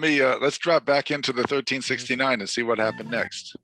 Let's drop back into the 1369 and see what happened next.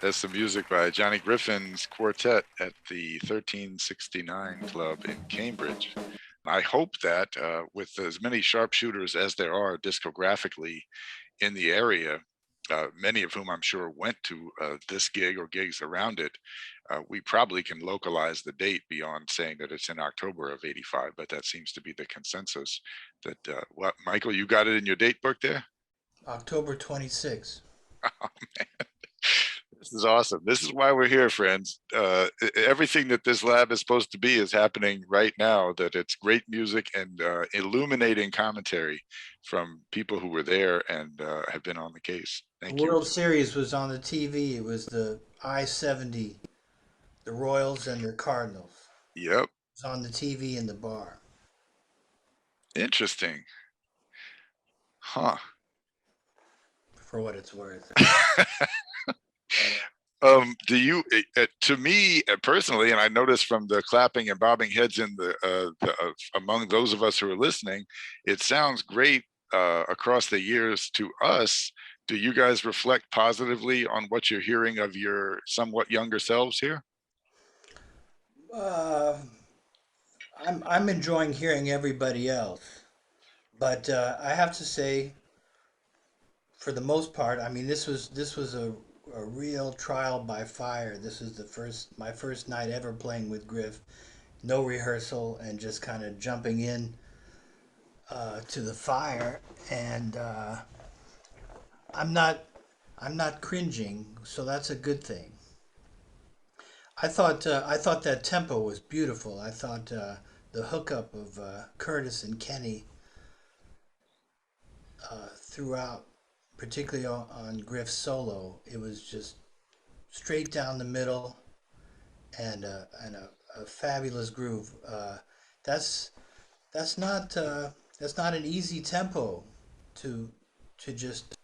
That's the music by Johnny Griffin's quartet at the 1369 Club in Cambridge. I hope that with as many sharpshooters as there are discographically in the area, many of whom I'm sure went to this gig or gigs around it, we probably can localize the date beyond saying that it's in October of '85, but that seems to be the consensus. That what, Michael, you got it in your date book there? October 26th. Oh, man. This is awesome. This is why we're here, friends. Everything that this lab is supposed to be is happening right now, that it's great music and illuminating commentary from people who were there and have been on the case. Thank The you. World Series was on the TV. It was the I-70, the Royals and the Cardinals. Yep. It was on the TV in the bar. Interesting. Huh. For what it's worth. Do you, to me personally, and I noticed from the clapping and bobbing heads in among those of us who are listening, it sounds great across the years to us. Do you guys reflect positively on what you're hearing of your somewhat younger selves here? I'm enjoying hearing everybody else, but I have to say, for the most part, I mean, this was a real trial by fire. This was my first night ever playing with Griff. No rehearsal and just kind of jumping in to the fire, and I'm not I'm not cringing, so that's a good thing. I thought that tempo was beautiful. I thought the hookup of Curtis and Kenny throughout, particularly on Griff's solo, it was just straight down the middle and a fabulous groove. That's that's not that's not an easy tempo to just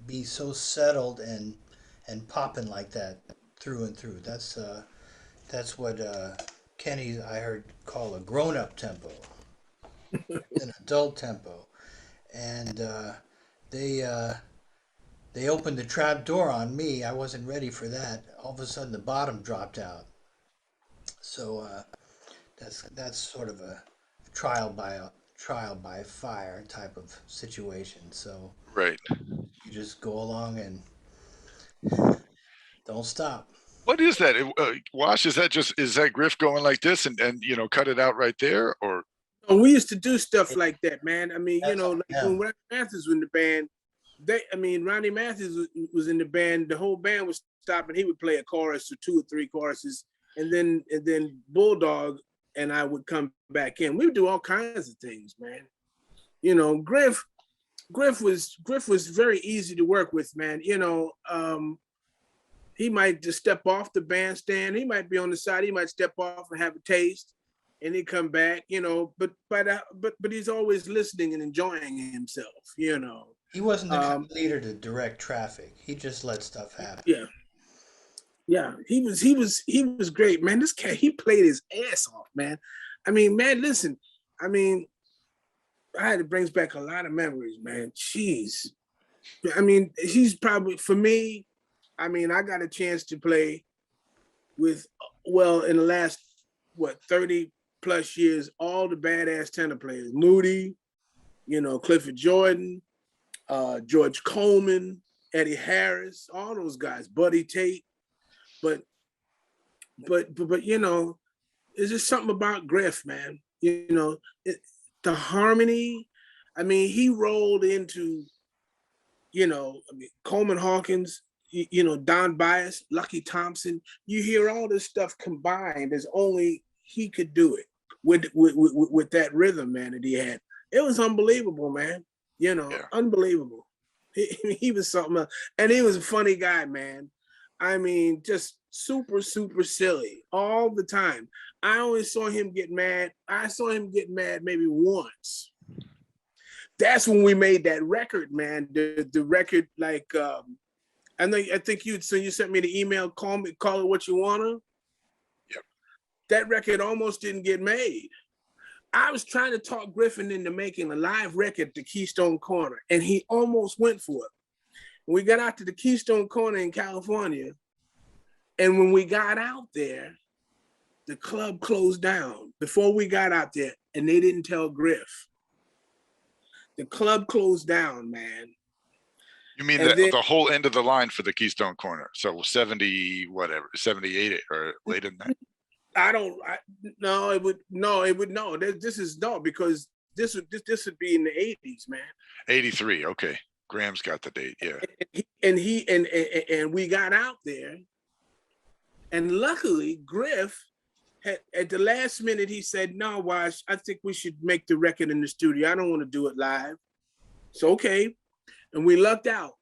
be so settled and popping like that through and through. That's what Kenny I heard call a grown up tempo, an adult tempo, and they uh, they opened the trap door on me. I wasn't ready for that. All of a sudden, the bottom dropped out. So that's sort of a trial by fire type of situation. So Right. you just go along and don't stop. What is that? Wash, is that Griff going like this and cut it out right there? Or Oh, we used to do stuff like that, man. I mean, That's on like him. when Ronnie Matthews was in the band, Ronnie Matthews was in the band. The whole band was stopping. He would play a chorus or two or three choruses, and then Bulldog and I would come back in. We would do all kinds of things, man. Griff was very easy to work with, man. He might just step off the bandstand. He might be on the side. He might step off and have a taste, and he come back. But he's always listening and enjoying himself. He wasn't the kind of leader to direct traffic. He just let stuff happen. Yeah, yeah. He was great, man. This cat, he played his ass off, man. I mean, man, listen. I mean, it brings back a lot of memories, man. Jeez. I mean, he's probably, for me, I mean, I got a chance to play with, well, in the last, 30 plus years, all the badass tenor players. Moody, Clifford Jordan, George Coleman, Eddie Harris, all those guys, Buddy Tate. But it's just something about Griff, man. The harmony. I mean, he rolled into, Coleman Hawkins, Don Byas, Lucky Thompson. You hear all this stuff combined as only he could do it with that rhythm, man, that he had. It was unbelievable, man. Unbelievable. He was something else. And he was a funny guy, man. I mean, just super, super silly all the time. I only saw him get mad. I saw him get mad maybe once. That's when we made that record, man. The record, like, I think you sent me the email, call it what you wanna. Yep. That record almost didn't get made. I was trying to talk Griffin into making a live record to Keystone Corner, and he almost went for it. When we got out to the Keystone Corner in California, And when we got out there, the club closed down before we got out there, and they didn't tell Griff. The club closed down, man. You mean And then the whole end of the line for the Keystone Corner? So 70, whatever, 78 or later than that? No, it would no. This is no, because this would be in the 80s, man. 83. Okay. Graham's got the date. Yeah. And we got out there, and luckily Griff had, at the last minute, he said, "No, Wash, I think we should make the record in the studio. I don't want to do it live." So okay, and we lucked out.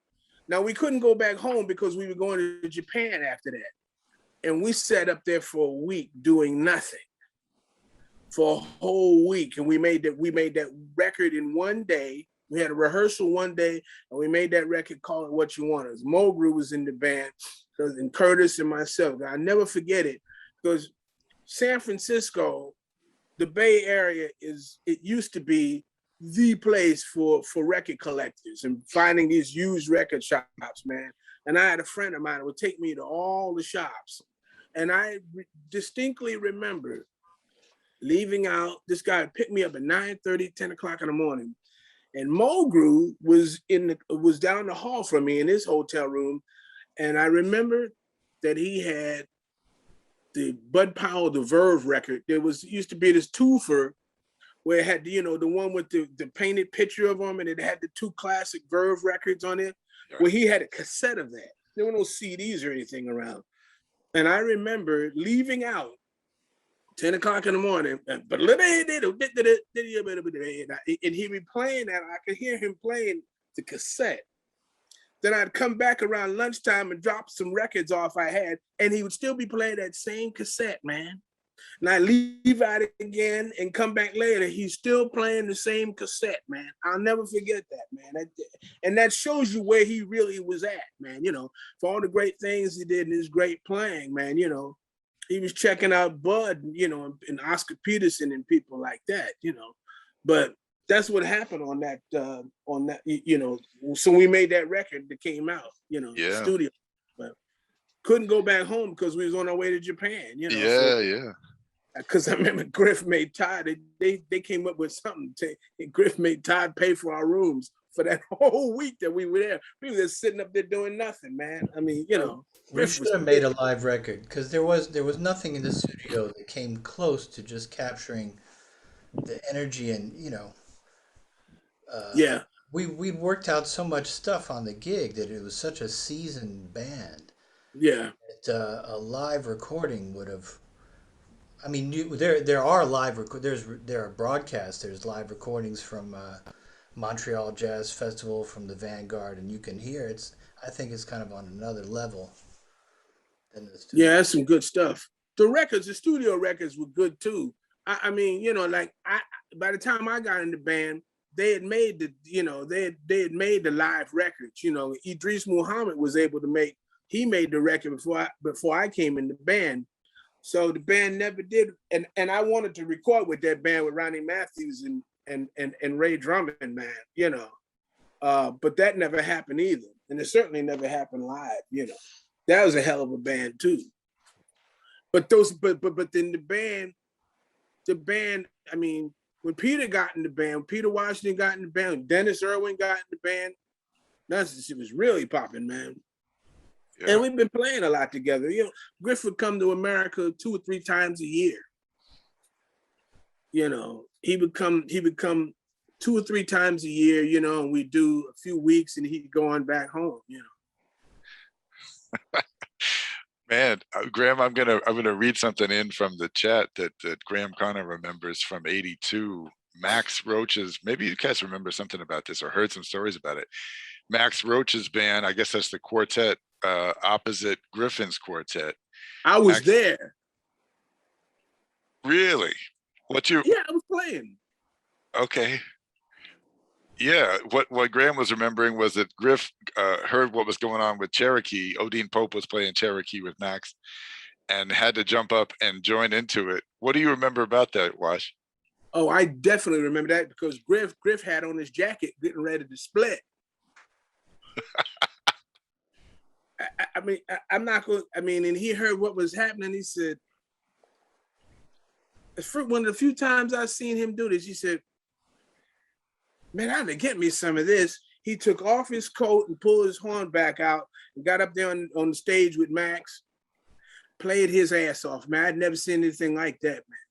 Now we couldn't go back home because we were going to Japan after that, and we sat up there for a week doing nothing for a whole week, and we made that record in one day. We had a rehearsal one day, and we made that record, Call It What You Want. As Mulgrew was in the band, and Curtis and myself. I'll never forget it, because San Francisco, the Bay Area, it used to be the place for record collectors and finding these used record shops, man. And I had a friend of mine who would take me to all the shops. And I distinctly remember leaving out, this guy picked me up at 9:30, 10 o'clock in the morning. And Mulgrew was down the hall from me in his hotel room. And I remember that he had the Bud Powell, the Verve record. There used to be this twofer where it had, the one with the painted picture of him, and it had the two classic Verve records on it. Right. Well, he had a cassette of that. There were no CDs or anything around. And I remember leaving out 10 o'clock in the morning, and he'd be playing that. I could hear him playing the cassette. Then I'd come back around lunchtime and drop some records off I had, and he would still be playing that same cassette, man. And I leave out again and come back later. He's still playing the same cassette, man. I'll never forget that, man. And that shows you where he really was at, man. For all the great things he did and his great playing, man. He was checking out Bud, and Oscar Peterson and people like that, But that's what happened on that. So we made that record that came out, studio. But couldn't go back home because we was on our way to Japan, Yeah. Because I remember Griff made Todd, they came up with something. Griff made Todd pay for our rooms for that whole week that we were there. We were just sitting up there doing nothing, man. I mean, We should have made a live record, because there was nothing in the studio that came close to just capturing the energy and yeah. We worked out so much stuff on the gig that it was such a seasoned band. Yeah. That a live recording would have. I mean, there are live there are broadcasts. There's live recordings from Montreal Jazz Festival, from the Vanguard, and you can hear I think it's kind of on another level than the studio. Yeah, that's some good stuff. The studio records were good too. I mean, by the time I got in the band, they had made they had made the live records. Idris Muhammad was able to he made the record before I came in the band. So the band never did, and I wanted to record with that band with Ronnie Matthews and Ray Drummond, man, but that never happened either, and it certainly never happened live. That was a hell of a band too. But then the band. I mean, when Peter got in the band, Peter Washington got in the band, Dennis Irwin got in the band. It was really popping, man. Yeah. And we've been playing a lot together. Griff would come to America 2 or 3 times a year. He would come 2 or 3 times a year, and we'd do a few weeks and he'd go on back home, Man, Graham, I'm gonna read something in from the chat that Graham Connor remembers from '82. Max Roach's, maybe you guys remember something about this or heard some stories about it. Max Roach's band, I guess that's the quartet, opposite Griffin's quartet. I was there. Really? Yeah, I was playing. Okay. Yeah, what Graham was remembering was that Griff heard what was going on with Cherokee. Odine Pope was playing Cherokee with Max and had to jump up and join into it. What do you remember about that, Wash? Oh, I definitely remember that, because Griff had on his jacket getting ready to split. I mean, I'm not going. I mean, and he heard what was happening. He said, one of the few times I've seen him do this, he said, "Man, I had to get me some of this." He took off his coat and pulled his horn back out and got up there on the stage with Max, played his ass off. Man, I'd never seen anything like that, man.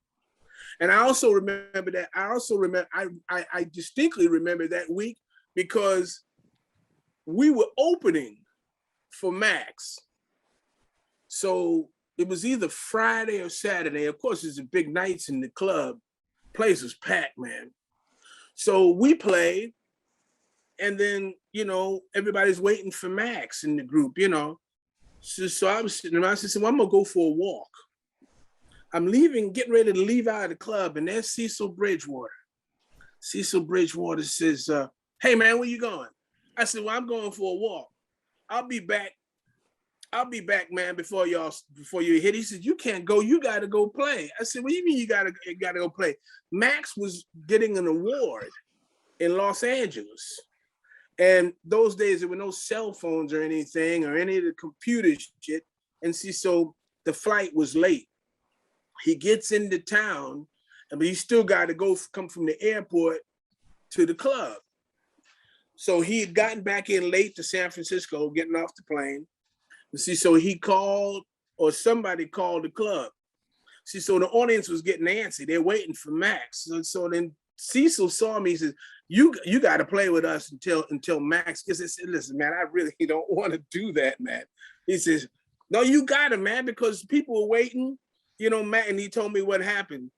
And I also remember that. I distinctly remember that week because we were opening for Max. So it was either Friday or Saturday. Of course, it's the big nights in the club. Place was packed, man. So we played, and then, everybody's waiting for Max in the group, So I was sitting around, I said, well, I'm gonna go for a walk. I'm getting ready to leave out of the club, and there's Cecil Bridgewater. Cecil Bridgewater says, hey man, where you going? I said, well, I'm going for a walk. I'll be back, man, before you hit. He said, you can't go, you gotta go play. I said, what do you mean you gotta go play? Max was getting an award in Los Angeles. And those days there were no cell phones or anything or any of the computer shit. And see, so the flight was late. He gets into town, but he still got to come from the airport to the club. So he had gotten back in late to San Francisco, getting off the plane. And see, so he called, or somebody called the club. See, so the audience was getting antsy. They're waiting for Max. So then Cecil saw me. He says, "You got to play with us until Max gets it." I said, "Listen, man, I really don't want to do that, man." He says, "No, you got to, man, because people were waiting." Matt, and he told me what happened.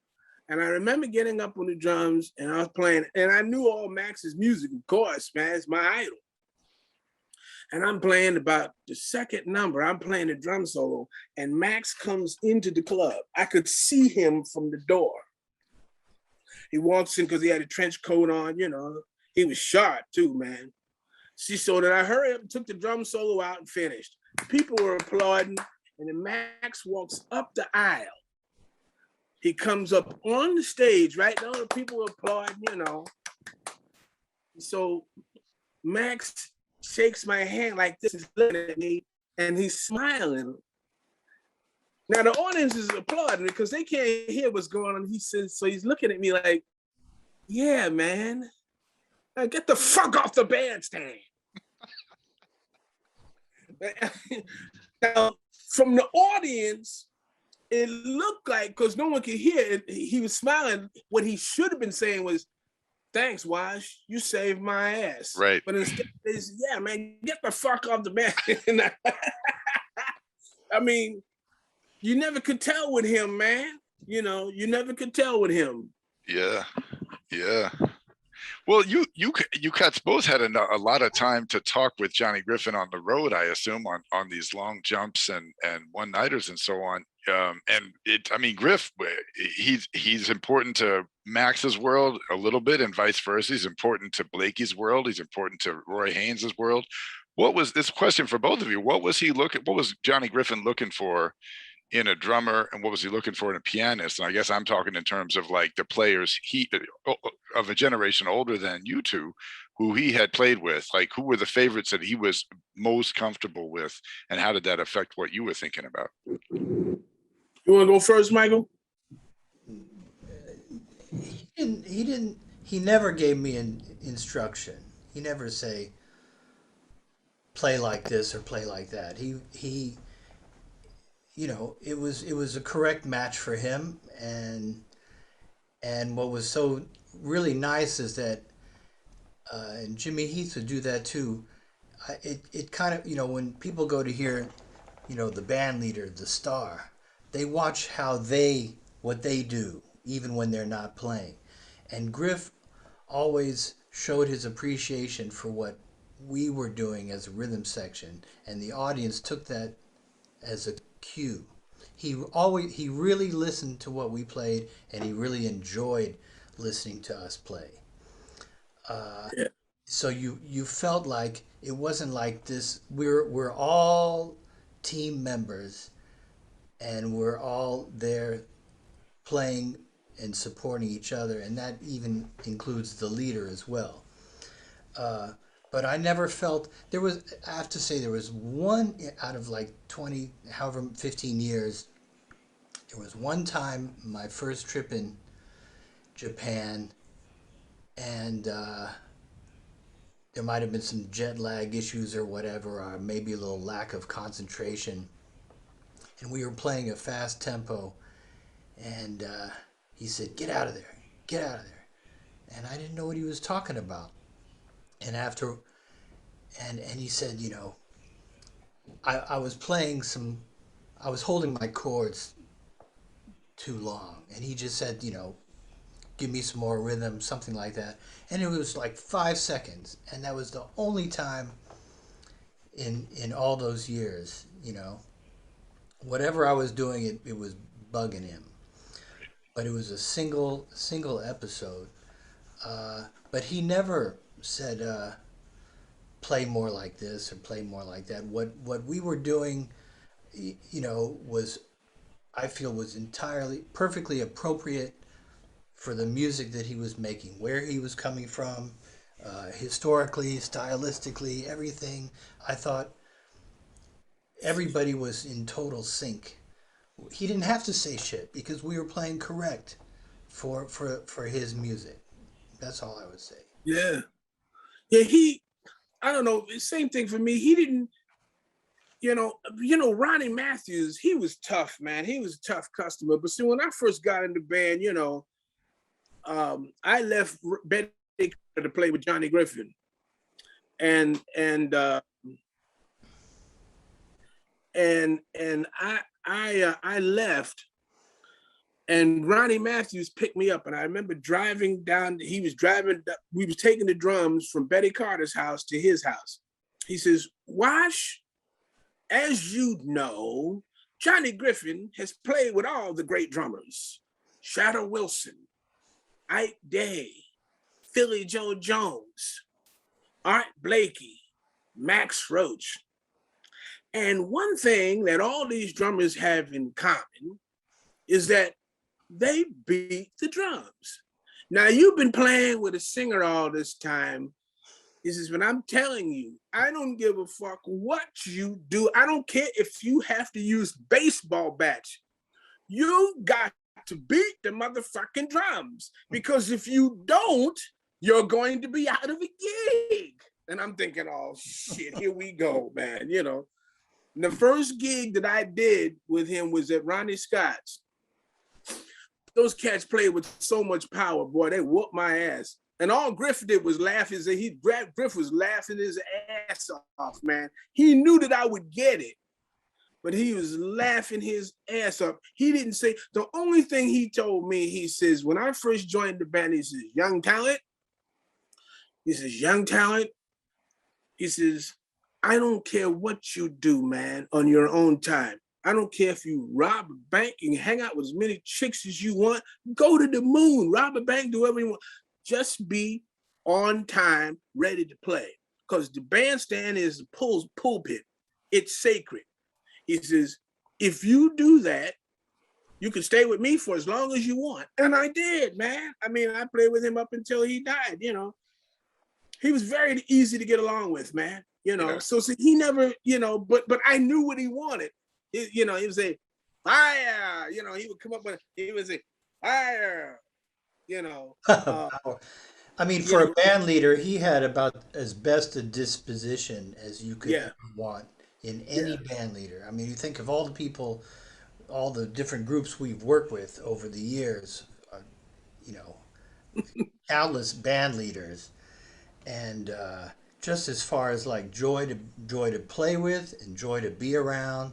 And I remember getting up on the drums and I was playing, and I knew all Max's music, of course, man. It's my idol. And I'm playing about the second number. I'm playing the drum solo, and Max comes into the club. I could see him from the door. He walks in because he had a trench coat on, He was sharp too, man. See, so that I hurried up, took the drum solo out and finished. People were applauding. And then Max walks up the aisle. He comes up on the stage, right now the people are applauding, So Max shakes my hand like this, is looking at me, and he's smiling. Now the audience is applauding because they can't hear what's going on. He says, so he's looking at me like, yeah, man. Now get the fuck off the bandstand. Now, from the audience, it looked like, because no one could hear it, he was smiling. What he should have been saying was, thanks, Wash, you saved my ass. Right. But instead, it's, yeah, man, get the fuck off the band. I mean, you never could tell with him, man. You never could tell with him. Yeah. Well, you cats both had a lot of time to talk with Johnny Griffin on the road, I assume, on these long jumps and one-nighters and so on. Griff, he's important to Max's world a little bit, and vice versa. He's important to Blakey's world. He's important to Roy Haynes's world. What was this question for both of you? What was Johnny Griffin looking for in a drummer, and what was he looking for in a pianist? And I guess I'm talking in terms of like the players of a generation older than you two, who he had played with. Like, who were the favorites that he was most comfortable with, and how did that affect what you were thinking about? You want to go first, Michael? He never gave me an instruction. He never say, play like this or play like that. He it was a correct match for him, and what was so really nice is that and Jimmy Heath would do that too. It kind of, when people go to hear the band leader, the star, they watch what they do even when they're not playing. And Griff always showed his appreciation for what we were doing as a rhythm section, and the audience took that as a cue. He really listened to what we played, and he really enjoyed listening to us play. Yeah. So you felt like it wasn't like this. We're all team members, and we're all there playing and supporting each other, and that even includes the leader as well. but I never felt there was. I have to say there was one out of like 20, however 15 years. There was one time my first trip in Japan, and there might have been some jet lag issues or whatever, or maybe a little lack of concentration. And we were playing a fast tempo, and he said, "Get out of there, get out of there," and I didn't know what he was talking about. And after, and he said, you know, I was playing some, I was holding my chords too long, and he just said, you know, give me some more rhythm, something like that. And it was like 5 seconds, and that was the only time in all those years, you know, whatever I was doing, it was bugging him. But it was a single episode. But he never said play more like this or play more like that. What we were doing, you know, was I feel was entirely perfectly appropriate for the music that he was making, where he was coming from, historically, stylistically, everything. I thought everybody was in total sync. He didn't have to say shit because we were playing correct for his music. That's all I would say. Yeah. Yeah, I don't know, same thing for me. He didn't, Ronnie Matthews, he was tough, man. He was a tough customer. But see, when I first got in the band, I left Betty to play with Johnny Griffin. And I left, and Ronnie Matthews picked me up, and I remember driving down. We was taking the drums from Betty Carter's house to his house. He says, "Wash, as you know, Johnny Griffin has played with all the great drummers: Shadow Wilson, Ike Day, Philly Joe Jones, Art Blakey, Max Roach. And one thing that all these drummers have in common is that they beat the drums. Now, you've been playing with a singer all this time. He says, but I'm telling you, I don't give a fuck what you do. I don't care if you have to use baseball bats. You got to beat the motherfucking drums, because if you don't, you're going to be out of a gig." And I'm thinking, oh shit, here we go, man. And the first gig that I did with him was at Ronnie Scott's. Those cats played with so much power, boy. They whooped my ass. And all Griff did was laugh. Griff was laughing his ass off, man. He knew that I would get it, but he was laughing his ass up. He didn't say, the only thing he told me, he says, when I first joined the band, he says, young talent. He says, young talent. He says, I don't care what you do, man, on your own time. I don't care if you rob a bank and hang out with as many chicks as you want. Go to the moon, rob a bank, do whatever you want. Just be on time, ready to play. Because the bandstand is the pulpit. It's sacred. He says, if you do that, you can stay with me for as long as you want. And I did, man. I mean, I played with him up until he died, He was very easy to get along with, man. Yeah. So he never, but I knew what he wanted. He would say, fire, he would come up with, he would say, fire, I mean, for a band leader, he had about as best a disposition as you could Yeah. want in any band leader. I mean, you think of all the people, all the different groups we've worked with over the years, you know, countless band leaders, and just as far as like joy to play with and joy to be around.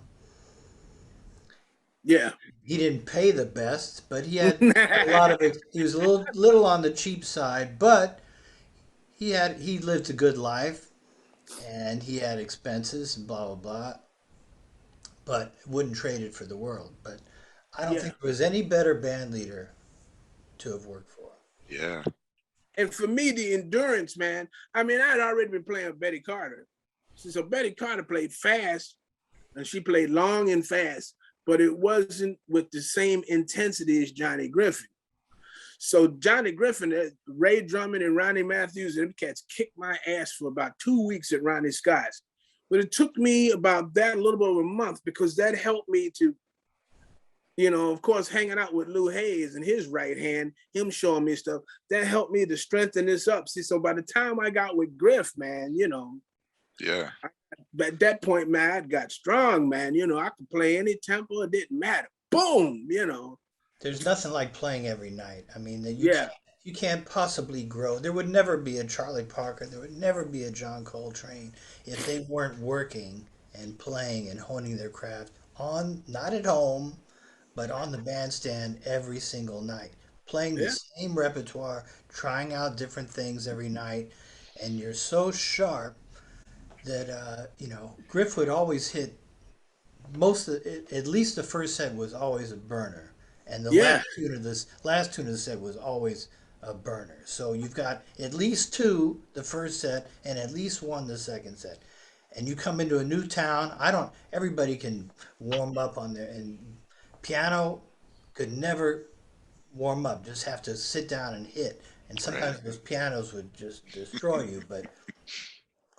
Yeah. He didn't pay the best, but he had a lot of it. He was a little on the cheap side, but he lived a good life, and he had expenses and blah blah blah. But wouldn't trade it for the world. But I don't Yeah. think there was any better band leader to have worked for. Yeah. And for me, the endurance, man, I mean, I had already been playing with Betty Carter. So Betty Carter played fast, and she played long and fast, but it wasn't with the same intensity as Johnny Griffin. So Johnny Griffin, Ray Drummond, and Ronnie Matthews, and them cats kicked my ass for about 2 weeks at Ronnie Scott's. But it took me about that a little bit over a month because that helped me to, of course, hanging out with Lou Hayes and his right hand, him showing me stuff, that helped me to strengthen this up. See, so by the time I got with Griff, man, Yeah. at that point, man, I got strong, man. I could play any tempo, it didn't matter. Boom, There's nothing like playing every night. I mean, Yeah. you can't possibly grow. There would never be a Charlie Parker. There would never be a John Coltrane if they weren't working and playing and honing their craft not at home, but on the bandstand every single night, playing the Yeah. same repertoire, trying out different things every night, and you're so sharp that Griff would always hit at least the first set was always a burner, and the Yeah. last tune of the set was always a burner. So you've got at least two the first set and at least one the second set. And you come into a new town. Everybody can warm up on there, and piano could never warm up. Just have to sit down and hit. And sometimes those pianos would just destroy you. But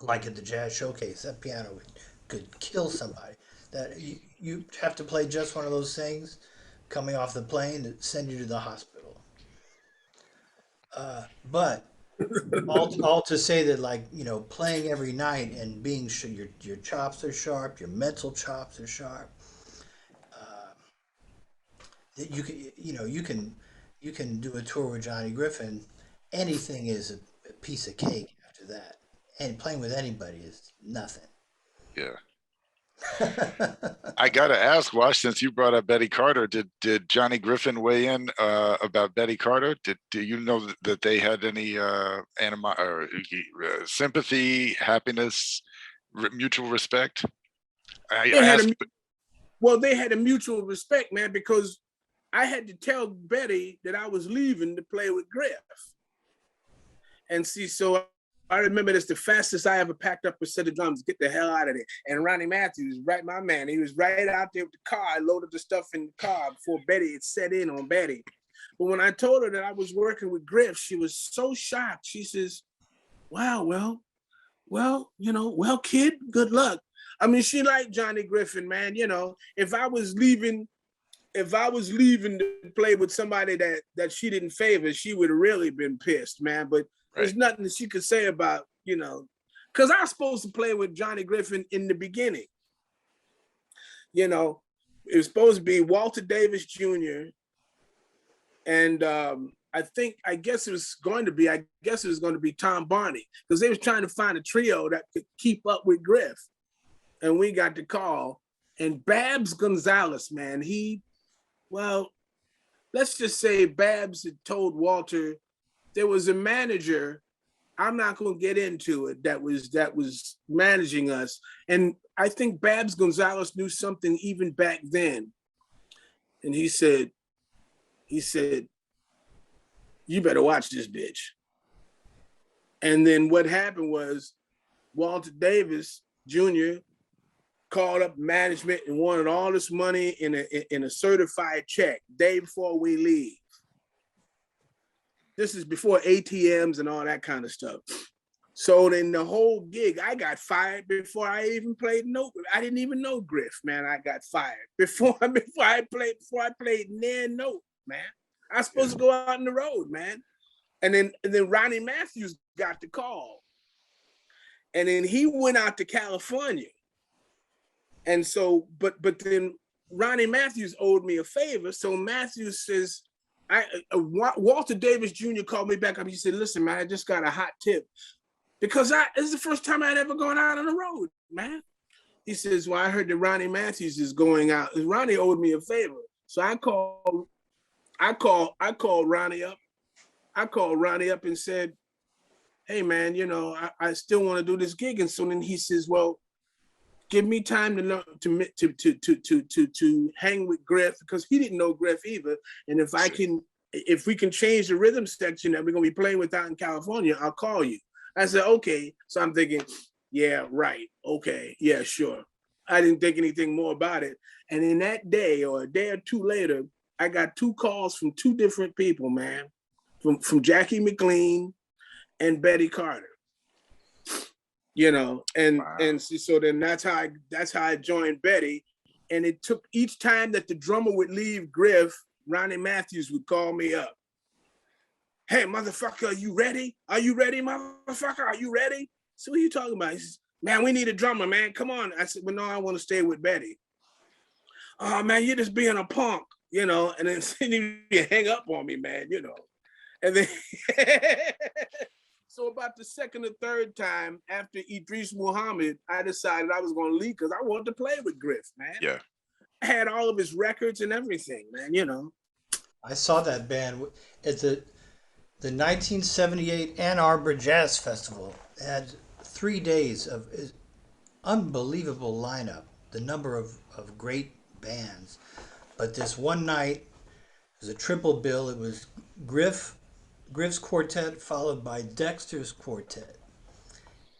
like at the Jazz Showcase, that piano could kill somebody. That you have to play just one of those things coming off the plane to send you to the hospital. But all to say that, like, playing every night and being sure your chops are sharp, your mental chops are sharp. That you can do a tour with Johnny Griffin. Anything is a piece of cake after that, and playing with anybody is nothing. Yeah. I gotta ask, Wash, since you brought up Betty Carter, did Johnny Griffin weigh in about Betty Carter? Do you know that they had any sympathy, happiness, mutual respect? I They had asked, they had a mutual respect, man, because I had to tell Betty that I was leaving to play with Griff. And see, so I remember this, the fastest I ever packed up a set of drums, get the hell out of there. And Ronnie Matthews, right, my man, he was right out there with the car. I loaded the stuff in the car before Betty had set in on Betty. But when I told her that I was working with Griff, she was so shocked. She says, wow, well, kid, good luck. I mean, she liked Johnny Griffin, man. If I was leaving to play with somebody that she didn't favor, she would have really been pissed, man. But there's nothing that she could say about, because I was supposed to play with Johnny Griffin in the beginning. It was supposed to be Walter Davis Jr. And I guess it was going to be Tom Barney, because they was trying to find a trio that could keep up with Griff. And we got the call. And Babs Gonzalez, man, let's just say Babs had told Walter there was a manager, I'm not going to get into it, that was managing us. And I think Babs Gonzalez knew something even back then. And he said, you better watch this bitch. And then what happened was Walter Davis Jr. called up management and wanted all this money in a certified check day before we leave. This is before ATMs and all that kind of stuff. So then the whole gig, I got fired before I even played note. I didn't even know Griff, man. I got fired before I played near note, man. I was supposed to go out on the road, man. And then Ronnie Matthews got the call. And then he went out to California. And so, but then Ronnie Matthews owed me a favor. So Matthews says, Walter Davis Jr. called me back up. He said, listen, man, I just got a hot tip. Because this is the first time I'd ever gone out on the road, man. He says, well, I heard that Ronnie Matthews is going out. Ronnie owed me a favor. So I called Ronnie up. I called Ronnie up and said, hey, man, I still want to do this gig. And so then he says, well, give me time to hang with Griff, because he didn't know Griff either. And if we can change the rhythm section that we're gonna be playing with out in California, I'll call you. I said, okay. So I'm thinking, yeah, right. Okay, yeah, sure. I didn't think anything more about it. And in that day or a day or two later, I got 2 calls from 2 different people, man. from Jackie McLean and Betty Carter. You know, and Wow. so then that's how I joined Betty. And it took each time that the drummer would leave Griff, Ronnie Matthews would call me up. Hey, motherfucker, are you ready? Are you ready, motherfucker? Are you ready? So what are you talking about? He says, man, we need a drummer, man. Come on. I said, well, no, I want to stay with Betty. Oh, man, you're just being a punk, you know, and then you hang up on me, man, you know. And then, so about the second or third time after Idris Muhammad, I decided I was going to leave because I wanted to play with Griff, man. Yeah. I had all of his records and everything, man, you know. I saw that band at the 1978 Ann Arbor Jazz Festival. It had 3 days of unbelievable lineup, the number of great bands. But this one night, it was a triple bill. It was Griff's quartet followed by Dexter's quartet.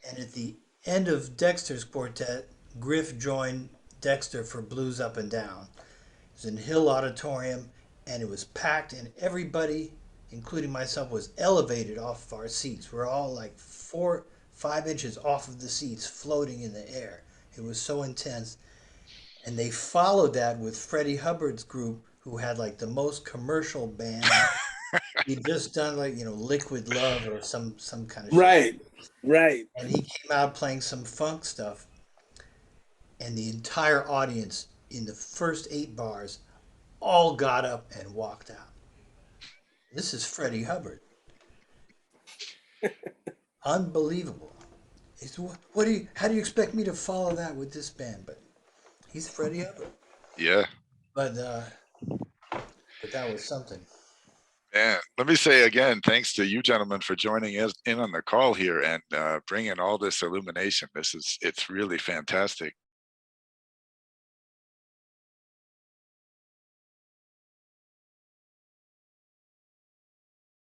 And at the end of Dexter's quartet, Griff joined Dexter for Blues Up and Down. It was in Hill Auditorium, and it was packed, and everybody, including myself, was elevated off our seats. We're all like 4-5 inches off of the seats, floating in the air. It was so intense. And they followed that with Freddie Hubbard's group, who had like the most commercial band. He'd just done like, Liquid Love or some kind of shit. Right. And he came out playing some funk stuff. And the entire audience in the first 8 bars all got up and walked out. This is Freddie Hubbard. Unbelievable. How do you expect me to follow that with this band? But he's Freddie Hubbard. Yeah. But that was something. And let me say again, thanks to you gentlemen for joining us in on the call here and bringing all this illumination. It's really fantastic.